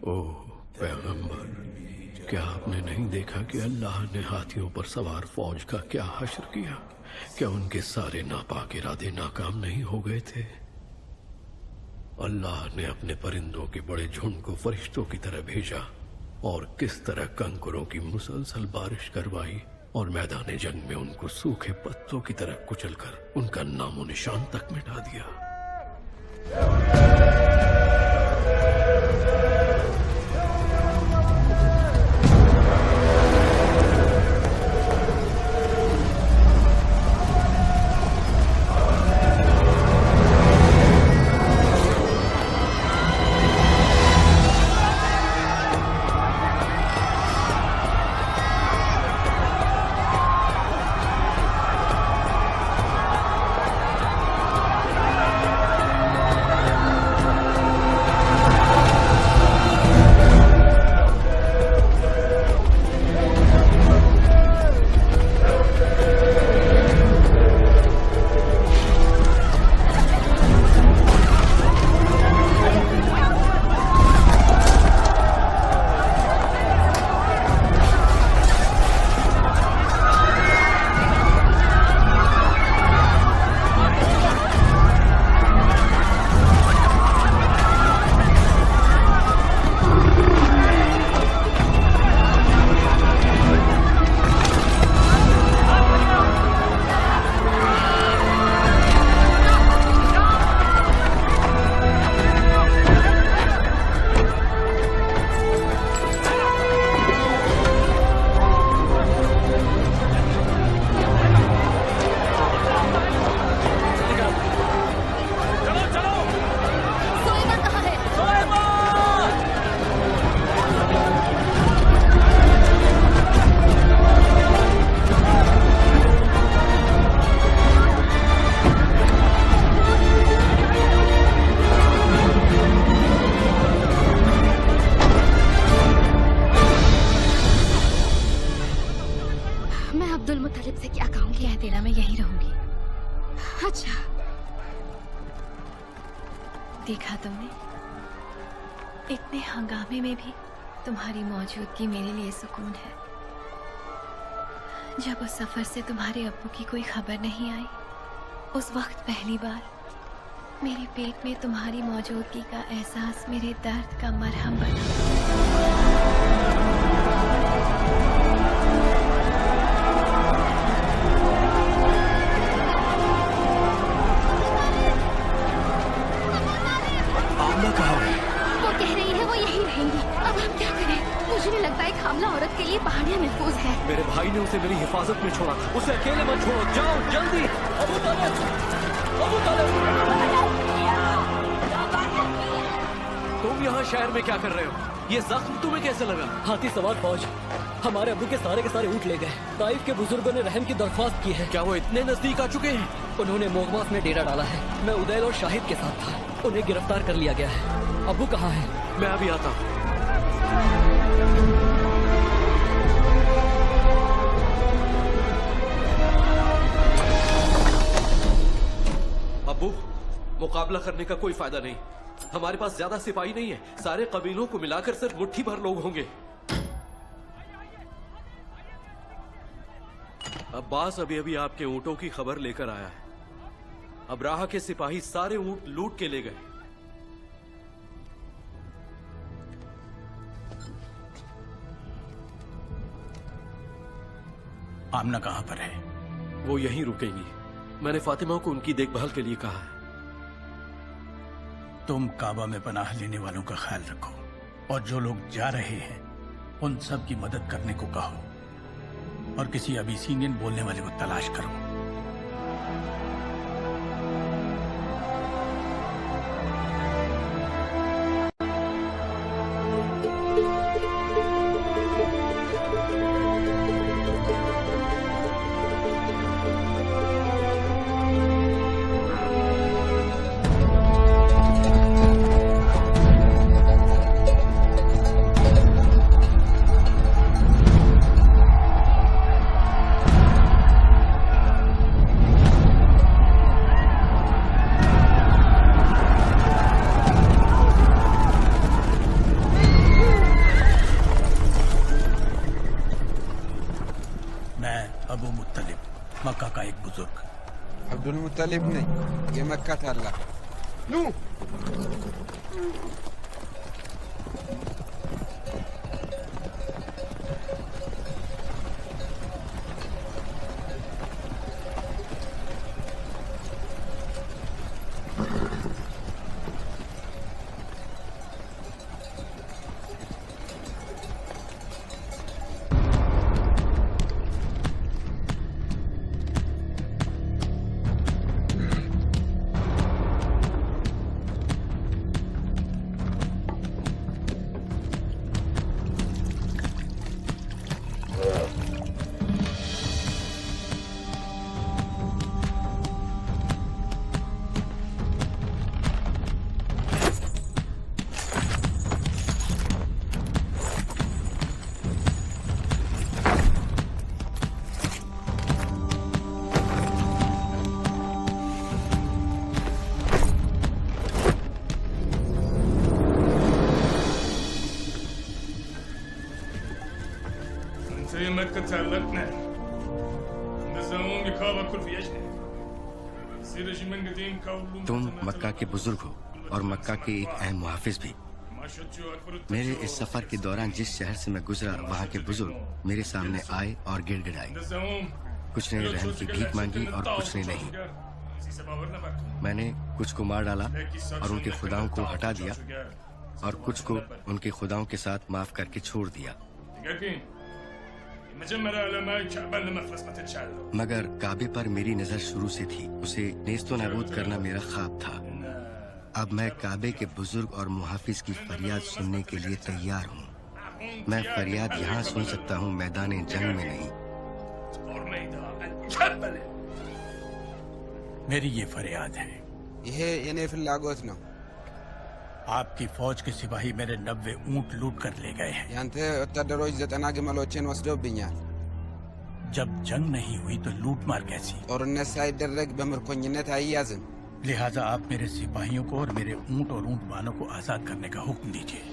ओह पैगंबर, क्या आपने नहीं देखा कि अल्लाह ने हाथियों पर सवार फौज का क्या हश्र किया? क्या उनके सारे नापाक इरादे नाकाम नहीं हो गए थे? अल्लाह ने अपने परिंदों के बड़े झुंड को फरिश्तों की तरह भेजा और किस तरह कंकरों की मुसलसल बारिश करवाई और मैदान जंग में उनको सूखे पत्तों की तरह कुचलकर उनका नामो निशान तक मिटा दिया। देखा तुमने, इतने हंगामे में भी तुम्हारी मौजूदगी मेरे लिए सुकून है। जब उस सफर से तुम्हारे अब्बू की कोई खबर नहीं आई, उस वक्त पहली बार मेरे पेट में तुम्हारी मौजूदगी का एहसास मेरे दर्द का मरहम बना। मुझे नहीं लगता एक हामला औरत के लिए पहाड़ियाँ महफूज है। मेरे भाई ने उसे मेरी हिफाजत में छोड़ा, उसे अकेले मत छोड़ो, जाओ जल्दी। अबू तालिब, अबू तालिब, तुम यहाँ शहर में क्या कर रहे हो? ये जख्म तुम्हें कैसे लगा? हाथी सवार फौज हमारे अब्बू के सारे ऊँट ले गए। ताइफ के बुजुर्गों ने रहम की दरख्वास्त की है। क्या वो इतने नजदीक आ चुके हैं? उन्होंने मोगमास में डेरा डाला है। मैं उदैल और शाहिद के साथ था, उन्हें गिरफ्तार कर लिया गया है। अब्बू कहाँ है? मैं अभी आता हूँ। अब्बू, मुकाबला करने का कोई फायदा नहीं। हमारे पास ज्यादा सिपाही नहीं है। सारे कबीलों को मिलाकर सिर्फ मुट्ठी भर लोग होंगे। अब्बास अभी अभी आपके ऊँटों की खबर लेकर आया है। अब्राहा के सिपाही सारे ऊँट लूट के ले गए। आमना कहाँ पर है? वो यहीं रुकेंगी। मैंने फातिमा को उनकी देखभाल के लिए कहा है। तुम काबा में पनाह लेने वालों का ख्याल रखो और जो लोग जा रहे हैं उन सब की मदद करने को कहो और किसी अबीसीनियन बोलने वाले को तलाश करो। अब्दुल मुत्तलिब नहीं, ये मक्का ताला। नू तुम मक्का के बुजुर्ग हो और मक्का के एक अहम मुहाफिज भी। मेरे इस सफर के दौरान जिस शहर से मैं गुजरा वहाँ के बुजुर्ग मेरे सामने आए और गिड़गिड़ाए। कुछ ने रहम की भीख मांगी और कुछ ने नहीं। मैंने कुछ को मार डाला और उनके खुदाओं को हटा दिया और कुछ को उनके खुदाओं के साथ माफ करके छोड़ दिया। मगर काबे पर मेरी नजर शुरू से थी। उसे नेस्तो नाबूद करना मेरा ख्वाब था। अब मैं काबे के बुजुर्ग और मुहाफिज की फरियाद सुनने के लिए तैयार हूँ। मैं फरियाद यहाँ सुन सकता हूँ, मैदान जंग में नहीं। मेरी ये फरियाद है। ये फिलागोत ना। आपकी फौज के सिपाही मेरे 90 ऊंट लूट कर ले गए हैं। यान्ते वतादरोች 90 ግመሎችን ወስደውብኛል። जब जंग नहीं हुई तो लूट मार कैसी? ጦርነት ሳይደረግ በምርኮኝነት አያዝም። लिहाजा आप मेरे सिपाहियों को और मेरे ऊंट और ऊंट बानों को आजाद करने का हुक्म दीजिए।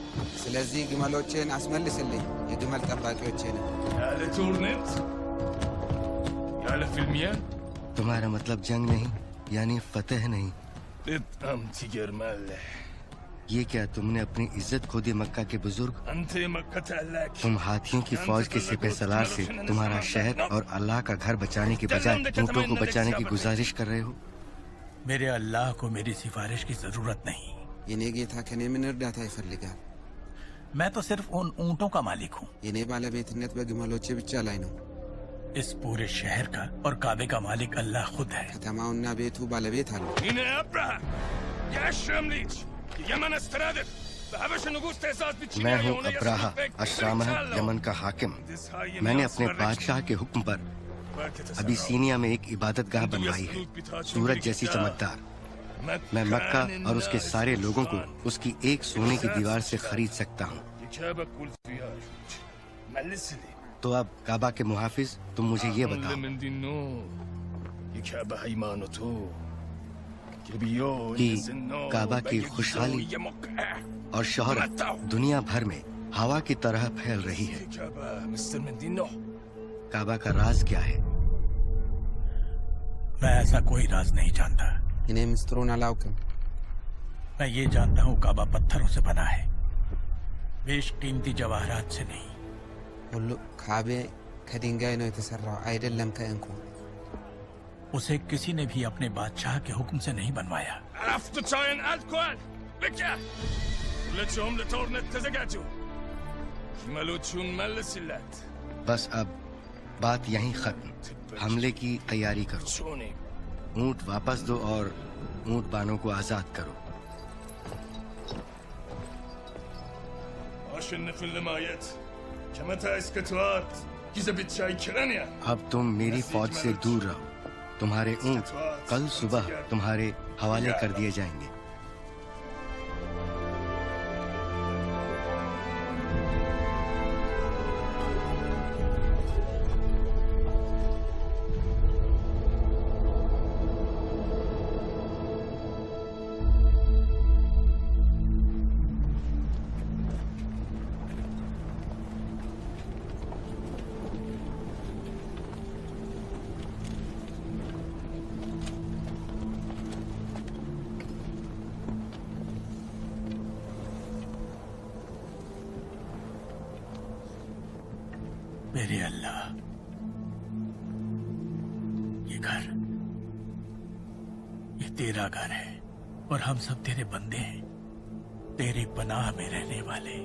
ስለዚህ ግመሎችን አስመልስልኝ፣ የግመል ጠባቂዎችን። ያለ ጦርነት ያለ ፍልሚያ? तुम्हारा मतलब जंग नहीं यानी फतेह नहीं? በጣም ትገርማለህ። ये क्या तुमने अपनी इज्जत खो दी मक्का के बुजुर्ग? तुम हाथियों की फौज के सिपह सलार से तुम्हारा शहर और अल्लाह का घर बचाने के बजाय ऊँटों को बचाने की गुजारिश कर रहे हो। मेरे अल्लाह को मेरी सिफारिश की जरूरत नहीं। የኔ ጌታ ከኔ ምን እርዳታ ይፈልጋል? मैं तो सिर्फ उन ऊँटों का मालिक हूँ। የኔ ባለቤትነት በግመሎቼ ብቻ ላይ ነው። इस पूरे शहर का और काबे का मालिक अल्लाह खुद है। ከተማውና ቤቱ ባለቤት አለው። मैं हूँ अब्राहा अश्रामह यमन का हाकिम। मैंने अपने बादशाह के हुक्म पर अबिसीनिया में एक इबादतगाह बनवाई है, सूरज जैसी चमकदार। मैं मक्का और उसके सारे लोगों को उसकी एक सोने की दीवार से खरीद सकता हूँ। तो अब काबा के मुहाफिज तुम मुझे ये बताओ, कि काबा की खुशहाली और शोहरत दुनिया भर में हवा की तरह फैल रही है। काबा का राज क्या है? मैं ऐसा कोई राज नहीं जानता। इन्हें मिस्त्रों अलाउकम। मैं ये जानता हूँ काबा पत्थरों से बना है, बेशकीमती जवाहरात से नहीं। ሁሉ ካቤ ከድንጋይ ነው የተሰራው አይደለም ከእንቁ። उसे किसी ने भी अपने बादशाह के हुक्म से नहीं बनवाया। बस अब बात यहीं खत्म। हमले की तैयारी करो। ऊंट वापस दो और ऊंट बानों को आजाद करो। अब तुम मेरी फौज से दूर रहो। तुम्हारे ऊंट कल सुबह तुम्हारे हवाले कर दिए जाएंगे। मेरे अल्लाह, ये घर, ये तेरा घर है और हम सब तेरे बंदे हैं, तेरी पनाह में रहने वाले।